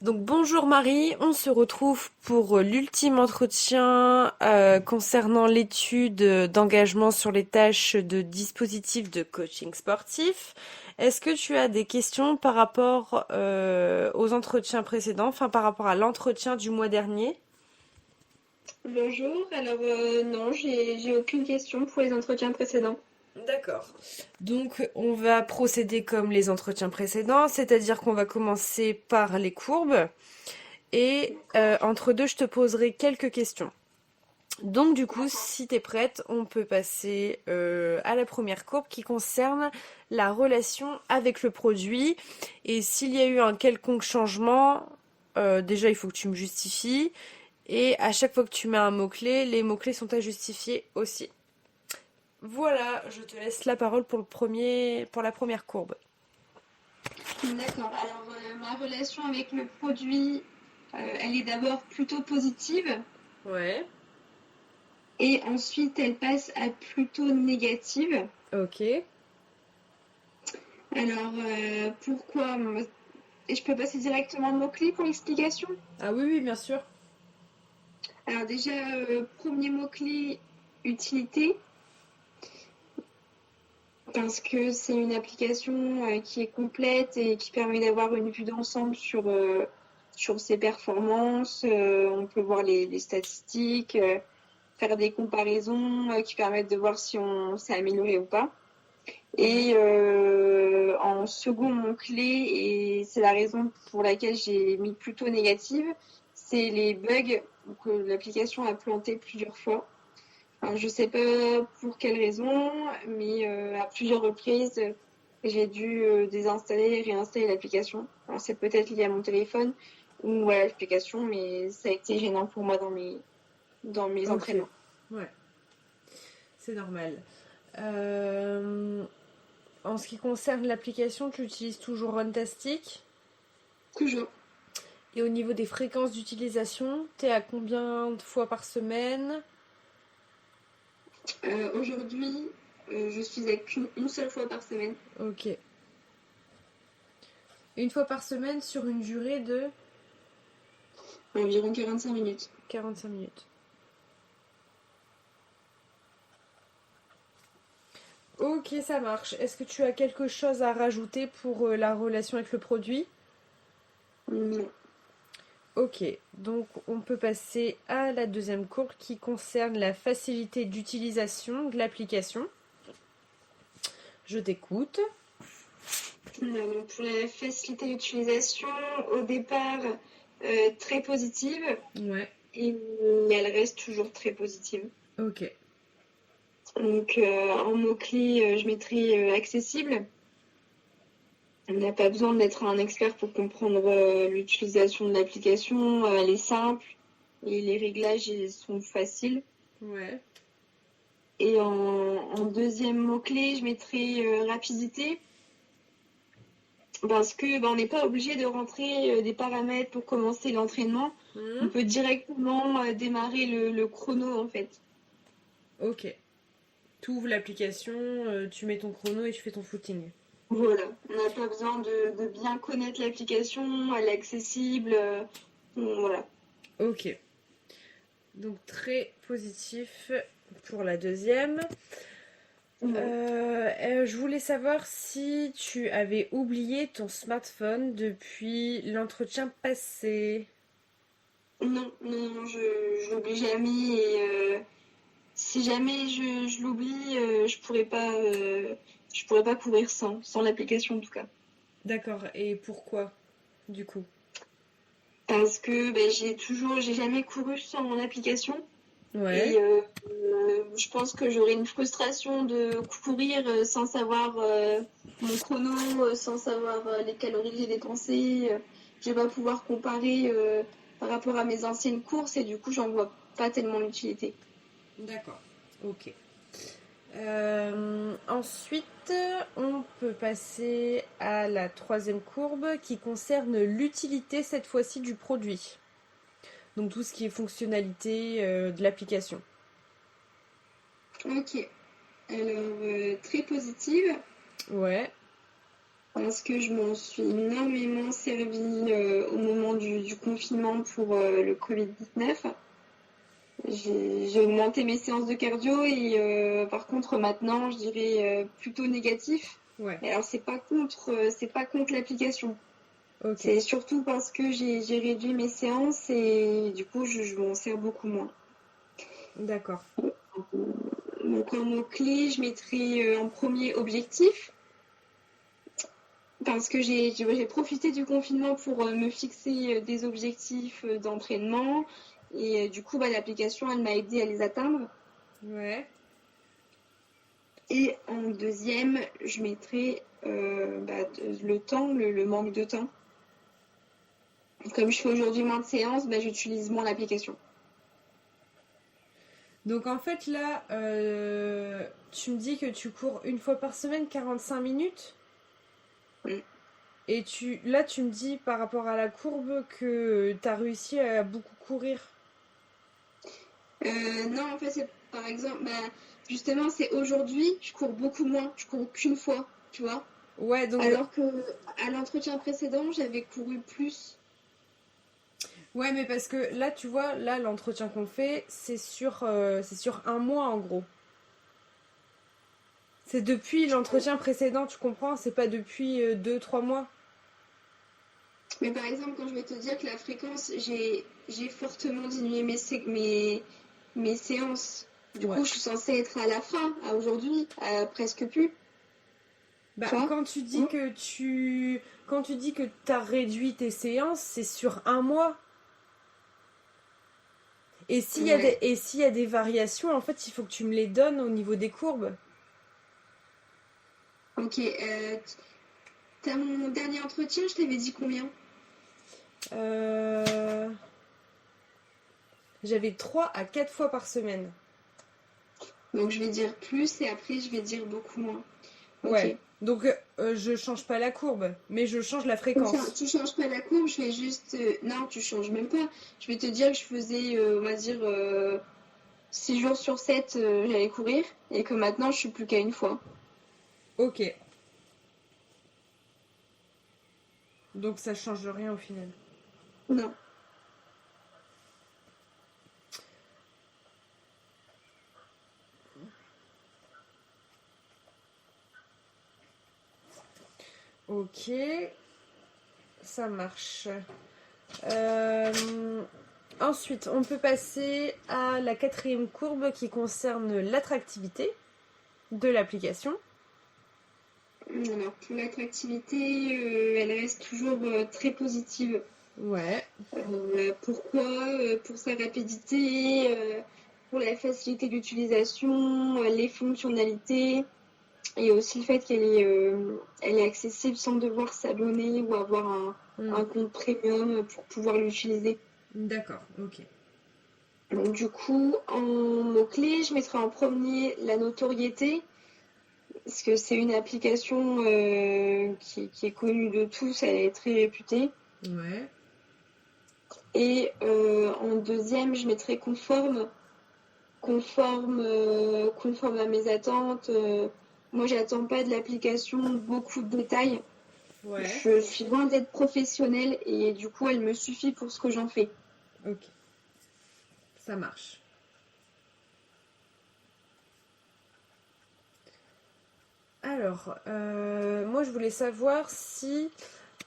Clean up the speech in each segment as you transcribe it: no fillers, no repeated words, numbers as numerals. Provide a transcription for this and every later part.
Donc bonjour Marie, on se retrouve pour l'ultime entretien concernant l'étude d'engagement sur les tâches de dispositifs de coaching sportif. Est-ce que tu as des questions par rapport aux entretiens précédents, enfin par rapport à l'entretien du mois dernier? Bonjour, alors non, j'ai aucune question pour les entretiens précédents. D'accord. Donc on va procéder comme les entretiens précédents, c'est-à-dire qu'on va commencer par les courbes et D'accord. entre deux je te poserai quelques questions. Donc du coup, si t'es prête, on peut passer à la première courbe qui concerne la relation avec le produit. Et s'il y a eu un quelconque changement, déjà il faut que tu me justifies. Et à chaque fois que tu mets un mot-clé, les mots-clés sont à justifier aussi. Voilà, je te laisse la parole pour la première courbe. D'accord, alors ma relation avec le produit, elle est d'abord plutôt positive Ouais. et ensuite elle passe à plutôt négative. Ok. Alors pourquoi? Et je peux passer directement au mot-clé pour l'explication? Ah oui, oui, bien sûr. Alors déjà, premier mot-clé, utilité, parce que c'est une application qui est complète et qui permet d'avoir une vue d'ensemble sur ses performances. On peut voir les statistiques, faire des comparaisons qui permettent de voir si on s'est amélioré ou pas. Ouais. Et en second, mon clé, et c'est la raison pour laquelle j'ai mis plutôt négative, c'est les bugs que l'application a planté plusieurs fois. Alors, je sais pas pour quelle raison, mais à plusieurs reprises, j'ai dû désinstaller et réinstaller l'application. Alors, c'est peut-être lié à mon téléphone ou à l'application, mais ça a été gênant pour moi dans mes Ok. entraînements. Ouais, c'est normal. Euh, En ce qui concerne l'application, tu utilises toujours Runtastic. Toujours. Et au niveau des fréquences d'utilisation, t'es à combien de fois par semaine? Aujourd'hui, je suis avec une seule fois par semaine, Ok. Une fois par semaine sur une durée de environ 45 minutes. 45 minutes. Ok, ça marche. Est-ce que tu as quelque chose à rajouter pour la relation avec le produit? Non. Ok, donc on peut passer à la deuxième courbe qui concerne la facilité d'utilisation de l'application. Je t'écoute. Donc, pour la facilité d'utilisation, au départ, très positive, Ouais, et elle reste toujours très positive. ok. Donc, en mot-clé, je mettrai accessible. On n'a pas besoin d'être un expert pour comprendre l'utilisation de l'application. Elle est simple et les réglages ils sont faciles. Ouais. Et en deuxième mot-clé, je mettrai rapidité parce que on n'est pas obligé de rentrer des paramètres pour commencer l'entraînement. On Hmm. peut directement démarrer le chrono en fait. Ok. Tu ouvres l'application, tu mets ton chrono et tu fais ton footing. Voilà, on n'a pas besoin de bien connaître l'application, elle est accessible. Voilà. Ok. Donc très positif pour la deuxième. Ouais. Je voulais savoir si tu avais oublié ton smartphone depuis l'entretien passé. Non, non, non, je l'oublie jamais et si jamais je l'oublie, je pourrais pas courir sans l'application en tout cas. D'accord. Et pourquoi, du coup? Parce que ben, j'ai jamais couru sans mon application et Ouais. je pense que j'aurais une frustration de courir sans savoir mon chrono, sans savoir les calories que j'ai dépensées. Je vais pas pouvoir comparer par rapport à mes anciennes courses et du coup j'en vois pas tellement l'utilité. D'accord. Ok. Ensuite, on peut passer à la troisième courbe qui concerne l'utilité cette fois-ci du produit. Donc tout ce qui est fonctionnalité de l'application. Ok, alors très positive Ouais. parce que je m'en suis énormément servie au moment du confinement pour le Covid-19. J'ai augmenté mes séances de cardio et par contre maintenant je dirais plutôt négatif. Ouais. Et alors c'est pas contre l'application. Ok. C'est surtout parce que j'ai réduit mes séances et du coup je m'en sers beaucoup moins. D'accord. Donc en mots-clés, je mettrai en premier objectif. Parce que j'ai profité du confinement pour me fixer des objectifs d'entraînement. Et du coup, l'application, elle m'a aidé à les atteindre. Ouais. Et en deuxième, je mettrai le temps, le manque de temps. Comme je fais aujourd'hui moins de séances, j'utilise moins l'application. Donc en fait là, tu me dis que tu cours une fois par semaine 45 minutes. Mm. Et là tu me dis par rapport à la courbe que tu as réussi à beaucoup courir. Non, en fait, c'est par exemple, justement, c'est aujourd'hui, je cours beaucoup moins. Je cours qu'une fois, tu vois. Ouais, donc Alors que à l'entretien précédent, j'avais couru plus. ouais, mais parce que là tu vois, là l'entretien qu'on fait, c'est sur un mois en gros. C'est depuis l'entretien précédent, tu comprends? C'est pas depuis 2-3 mois. Mais par exemple, quand je vais te dire que la fréquence, j'ai fortement diminué mes séances. Du Ouais. coup, je suis censée être à la fin, à aujourd'hui, à presque plus. Bah, Tu vois? quand tu dis que quand tu dis que t'as réduit tes séances, c'est sur un mois. Ouais. Et s'il y a des variations, en fait, il faut que tu me les donnes au niveau des courbes. Ok. T'as mon dernier entretien, je t'avais dit combien? Euh, J'avais 3 à 4 fois par semaine. Donc je vais dire plus et après je vais dire beaucoup moins. Ok. Ouais. Donc, je change pas la courbe, mais je change la C'est ça, fréquence. tu changes pas la courbe, je fais juste. Non, tu changes même pas. Je vais te dire que je faisais, on va dire, 6 jours sur 7, j'allais courir et que maintenant je suis plus qu'à une fois. Ok. Donc, ça change rien au final. Non. Ok. Ça marche. Euh, Ensuite, on peut passer à la quatrième courbe qui concerne l'attractivité de l'application. Alors, pour l'attractivité, elle reste toujours très positive. Ouais, Pourquoi? Pour sa rapidité, pour la facilité d'utilisation, les fonctionnalités et aussi le fait elle est accessible sans devoir s'abonner ou avoir un compte premium pour pouvoir l'utiliser. d'accord, ok. Donc, du coup, en mots-clés, je mettrai en premier la notoriété, parce que c'est une application qui est connue de tous, elle est très réputée. Ouais, Et en deuxième, je mettrai conforme à mes attentes. Moi, j'attends pas de l'application beaucoup de détails. ouais, Je suis loin d'être professionnelle et du coup, elle me suffit pour ce que j'en fais. ok. Ça marche. Alors, moi je voulais savoir si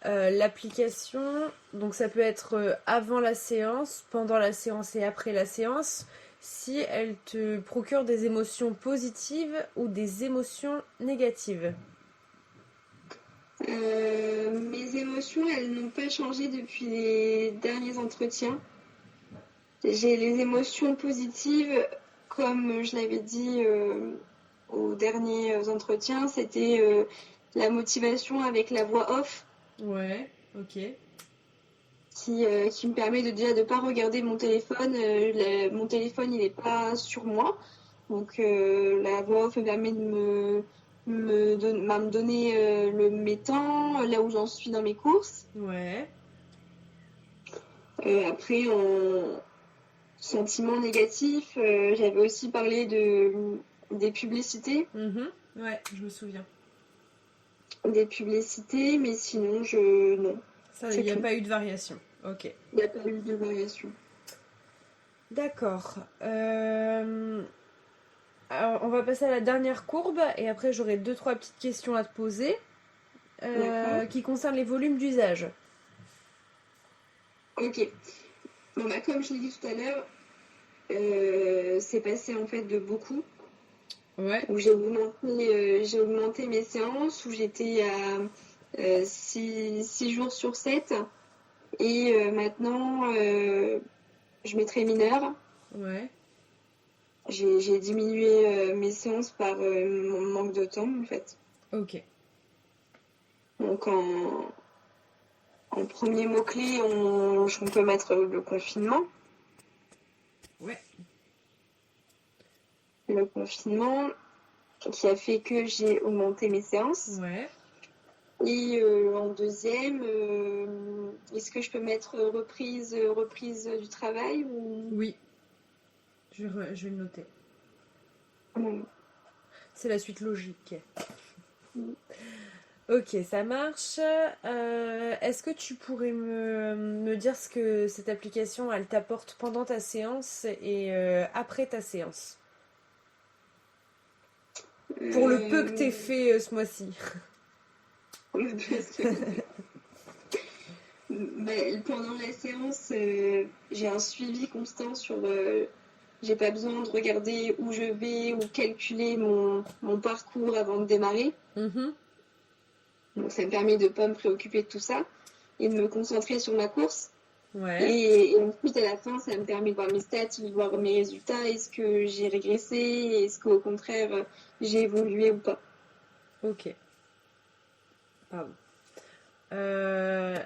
l'application, donc ça peut être avant la séance, pendant la séance et après la séance, si elle te procure des émotions positives ou des émotions négatives. Mes émotions, elles n'ont pas changé depuis les derniers entretiens. J'ai les émotions positives, comme je l'avais dit aux derniers entretiens, c'était la motivation avec la voix off Ouais, ok. qui me permet de déjà de pas regarder mon téléphone. Mon téléphone, il n'est pas sur moi. Donc la voix off me permet de me donner mes temps, là où j'en suis dans mes courses. Ouais. Après, en sentiment négatif, j'avais aussi parlé des publicités. Mhm. Ouais, je me souviens. Des publicités, mais sinon, non, Ça, il c'est n'y a tout. pas eu de variation. Ok. Il n'y a pas eu de variation. D'accord. Alors, on va passer à la dernière courbe et après j'aurai deux, trois petites questions à te poser D'accord. qui concernent les volumes d'usage. Ok. Bon, bah, comme je l'ai dit tout à l'heure, c'est passé en fait de beaucoup, Ouais. où j'ai augmenté mes séances, où j'étais à 6 jours sur 7. Et maintenant, je mettrai mineur. Ouais. J'ai diminué mes séances par mon manque de temps, en fait. Ok. Donc, en premier mot-clé, on peut mettre le confinement. Ouais. Le confinement qui a fait que j'ai augmenté mes séances. Ouais. Et en deuxième, est-ce que je peux mettre reprise du travail ou... Oui. Je vais le noter. Non. C'est la suite logique. Ok, ça marche. Est-ce que tu pourrais me dire ce que cette application, elle t'apporte pendant ta séance et après ta séance? Pour le peu que t'aies fait ce mois-ci. Parce que bah, pendant la séance, j'ai un suivi constant sur. J'ai pas besoin de regarder où je vais ou calculer mon parcours avant de démarrer. Mhm. Donc ça me permet de pas me préoccuper de tout ça et de me concentrer sur ma course. Ouais. Et ensuite, à la fin, ça me permet de voir mes stats, de voir mes résultats. Est-ce que j'ai régressé? Est-ce qu'au contraire, j'ai évolué ou pas? Ok. Pardon. Euh,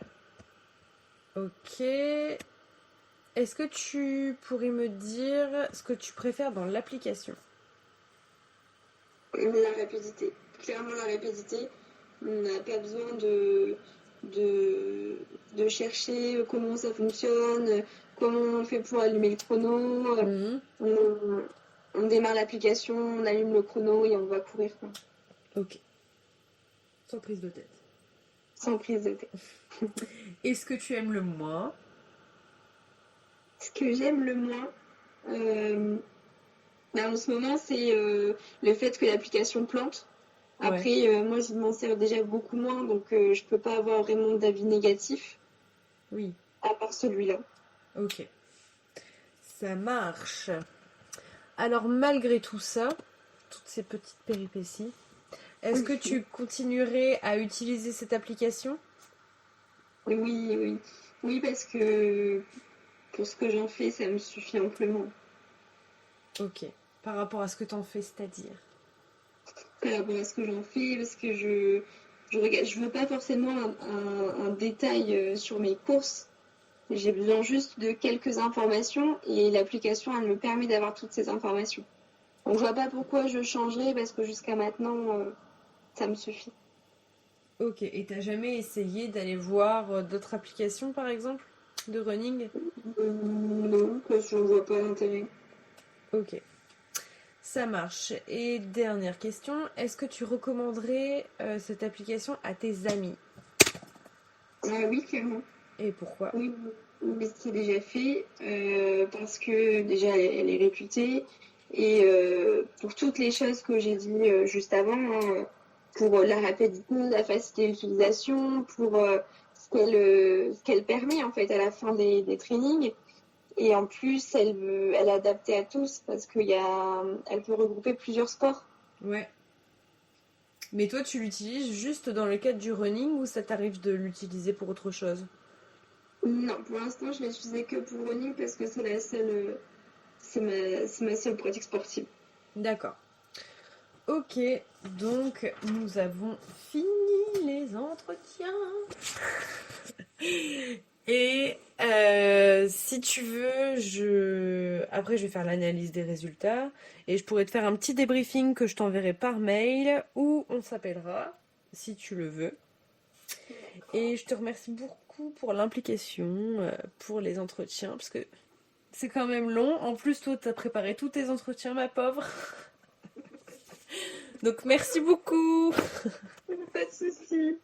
ok. Est-ce que tu pourrais me dire ce que tu préfères dans l'application? La rapidité. Clairement, la rapidité. On n'a pas besoin de, de chercher comment ça fonctionne, comment on fait pour allumer le chrono. Mhm. On, on démarre l'application, on allume le chrono et on va courir, quoi. Ok. Sans prise de tête. Sans prise de tête. Est-ce que tu aimes le moins? Ce que j'aime le moins, euh, bah, en ce moment, c'est le fait que l'application plante. Ouais. Après, moi, je m'en sers déjà beaucoup moins, donc je peux pas avoir vraiment d'avis négatif, Oui. à part celui-là. Ok. Ça marche. Alors malgré tout ça, toutes ces petites péripéties, est-ce que tu continuerais à utiliser cette application? Oui, oui. Oui, parce que pour ce que j'en fais, ça me suffit amplement. Ok. Par rapport à ce que t'en fais, c'est-à-dire? Par rapport à ce que j'en fais, parce que je veux pas forcément un détail sur mes courses. J'ai besoin juste de quelques informations et l'application, elle me permet d'avoir toutes ces informations. Donc, je vois pas pourquoi je changerais parce que jusqu'à maintenant, ça me suffit. Ok. Et t'as jamais essayé d'aller voir d'autres applications, par exemple, de running? Non, parce que je vois pas l'intérêt. Ok. Ça marche. Et dernière question, est-ce que tu recommanderais cette application à tes amis? Ah oui, clairement. Et pourquoi? Oui, oui, c'est déjà fait parce que déjà elle est réputée et pour toutes les choses que j'ai dit juste avant, hein, pour la rapidité, la facilité d'utilisation, pour ce qu'elle permet en fait à la fin des trainings. Et en plus, elle est adaptée à tous parce elle peut regrouper plusieurs sports. Ouais. Mais toi, tu l'utilises juste dans le cadre du running ou ça t'arrive de l'utiliser pour autre chose? Non, pour l'instant, je l'utilisais que pour running parce que c'est ma seule pratique sportive. D'accord. Ok, donc nous avons fini les entretiens. Et si tu veux, après je vais faire l'analyse des résultats et je pourrais te faire un petit débriefing que je t'enverrai par mail ou on s'appellera si tu le veux. Et je te remercie beaucoup pour l'implication, pour les entretiens, parce que c'est quand même long. En plus, toi, t'as préparé tous tes entretiens, ma pauvre. Donc merci beaucoup. Pas de soucis.